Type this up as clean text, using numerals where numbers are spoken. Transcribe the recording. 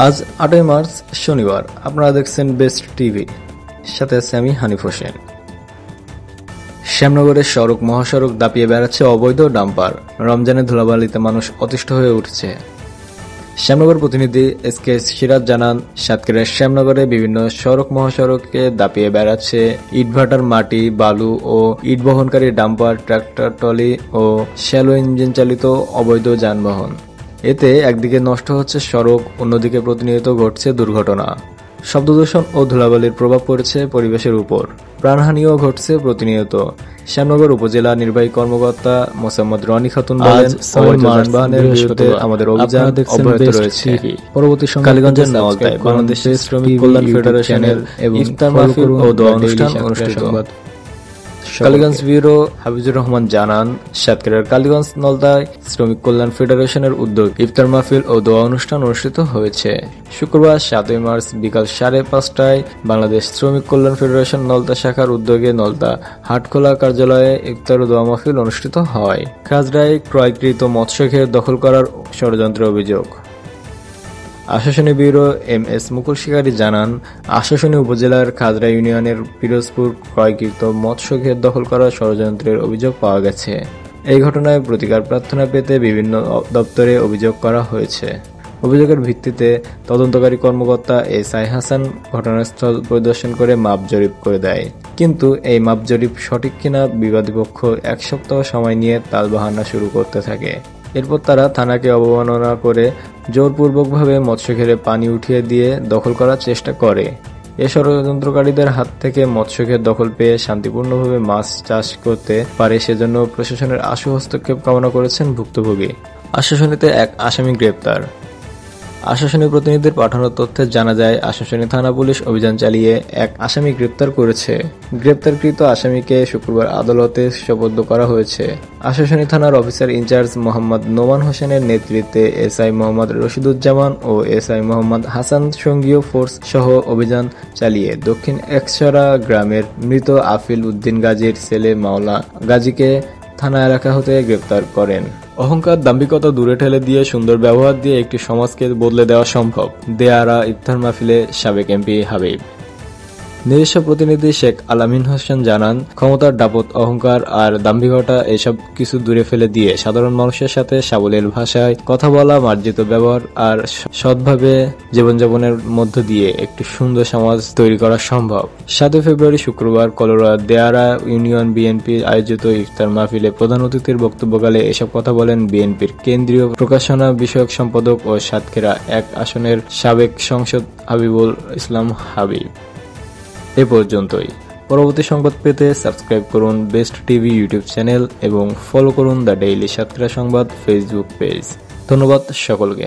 আজ ৮ই মার্চ শনিবার। আপনারা দেখছেন বেস্ট টিভি, সাথে আছে আমি হানিফ হোসেন। শ্যামনগরের সড়ক মহাসড়ক দাপিয়ে বেড়াচ্ছে অবৈধ ডাম্পার। রমজানের ধুলাবালিতে মানুষ অতিষ্ঠ হয়ে উঠছে। শ্যামনগর প্রতিনিধি এসকে সিরাজ জানান, সাতক্ষীরার শ্যামনগরে বিভিন্ন সড়ক মহাসড়কে দাপিয়ে বেড়াচ্ছে ইটভাটার মাটি, বালু ও ইট বহনকারী ডাম্পার, ট্রাক্টর ট্রলি ও শ্যালো ইঞ্জিন চালিত অবৈধ যানবাহন। এতে একদিকে নষ্ট হচ্ছে সড়ক, অন্যদিকে প্রতিনিয়ত ঘটছে দুর্ঘটনা। শব্দদূষণ ও ধুলাবালির প্রভাব পড়ছে পরিবেশের উপর, প্রাণহানিও ঘটছে প্রতিনিয়ত। শ্যামনগর উপজেলা নির্বাহী কর্মকর্তা মোসাম্মদ রনি খাতুন বলেন, যানবাহনের বিরুদ্ধে আমাদের অভিযান অব্যাহত রয়েছে। পরবর্তী সময়ে কালীগঞ্জের নওয়ালতায় বাংলাদেশের শ্রমিক কল্যাণ ফেডারেশনের ইফতার মাহফিল ও দোয়া অনুষ্ঠান অনুষ্ঠিত। কালীগঞ্জ ব্যুরো হাফিজুর রহমান জানান, সাতক্ষীরার কালীগঞ্জ নলতায় শ্রমিক কল্যাণ ফেডারেশনের উদ্যোগে ইফতার মাহফিল ও দোয়া অনুষ্ঠান অনুষ্ঠিত হয়েছে। শুক্রবার ৭ই মার্চ বিকাল ৫:৩০টায় বাংলাদেশ শ্রমিক কল্যাণ ফেডারেশন নলতা শাখার উদ্যোগে নলতা হাটখোলা কার্যালয়ে ইফতার ও দোয়া মাহফিল অনুষ্ঠিত হয়। খাজরায় ক্রয়কৃত মৎস্যক্ষেত দখল করার ষড়যন্ত্রের অভিযোগ। আশাশুনি ব্যুরো এম এস মুকুল শিকারী জানান, আশাশুনি উপজেলার খাজরা ইউনিয়নের পিরোজপুর ক্রয়কৃত মৎস্যক্ষেত দখল করার ষড়যন্ত্রের অভিযোগ পাওয়া গেছে। এই ঘটনায় প্রতিকার প্রার্থনা পেতে বিভিন্ন দপ্তরে অভিযোগ করা হয়েছে। অভিযোগের ভিত্তিতে তদন্তকারী কর্মকর্তা এসআই হাসান ঘটনাস্থল পরিদর্শন করে মাপ জরিপ করে দেয়। কিন্তু এই মাপ জরিপ সঠিক কিনা বিবাদী পক্ষ ১ সপ্তাহ সময় নিয়ে তালবাহানা শুরু করতে থাকে। এরপর তারা থানাকে অবমাননা করে জোরপূর্বকভাবে মৎস্যক্ষেতে পানি উঠিয়ে দিয়ে দখল করার চেষ্টা করে। এ ষড়যন্ত্রকারীদের হাত থেকে মৎস্যক্ষেত দখল পেয়ে শান্তিপূর্ণভাবে মাছ চাষ করতে পারে, সেজন্য প্রশাসনের আশু হস্তক্ষেপ কামনা করেছেন ভুক্তভোগী। আশাশুনিতে এক আসামি গ্রেপ্তার। আশাশুনি প্রতিনিধির পাঠানো তথ্যে জানা যায়, আশাশুনি থানা পুলিশ অভিযান চালিয়ে এক আসামি গ্রেপ্তার করেছে। গ্রেপ্তারকৃত আসামিকে শুক্রবার আদালতে সোপর্দ করা হয়েছে। আশাশুনি থানার অফিসার ইনচার্জ মোহাম্মদ নোমান হোসেনের নেতৃত্বে এসআই মোহাম্মদ রশিদুজ্জামান ও এসআই মোহাম্মদ হাসান সঙ্গীয় ফোর্স সহ অভিযান চালিয়ে দক্ষিণ একসরা গ্রামের মৃত আফিল উদ্দিন গাজীর ছেলে মাওলা গাজীকে থানা এলাকা হতে গ্রেপ্তার করেন। অহংকার, দাম্ভিকতা দূরে ঠেলে দিয়ে সুন্দর ব্যবহার দিয়ে একটি সমাজকে বদলে দেওয়া সম্ভব। দেয়ারা ইফতার মাহফিলে সাবেক এমপি হাবিব। নিজস্ব প্রতিনিধি শেখ আলামিন হোসেন জানান, ক্ষমতার দাপট, অহংকার আর দাম্ভিকতা এসব কিছু দূরে ফেলে দিয়ে সাধারণ মানুষের সাথে সাবলীল ভাষায় কথা বলা, মার্জিত ব্যবহার আর সৎভাবে জীবনযাপনের মধ্য দিয়ে একটি সুন্দর সমাজ তৈরি করা সম্ভব। ৭ ফেব্রুয়ারি শুক্রবার কলোরা দেয়ারা ইউনিয়ন বিএনপি আয়োজিত ইফতার মাহফিলে প্রধান অতিথির বক্তব্যকালে এসব কথা বলেন বিএনপির কেন্দ্রীয় প্রকাশনা বিষয়ক সম্পাদক ও সাতক্ষীরা ১ আসনের সাবেক সংসদ হাবিবুল ইসলাম হাবিব। এ পর্যন্তই। পরবর্তী সংবাদ পেতে সাবস্ক্রাইব করুন বেস্ট টিভি ইউটিউব চ্যানেল এবং ফলো করুন দ্য ডেইলি সাতক্ষীরা সংবাদ ফেসবুক পেজ। ধন্যবাদ সকলকে।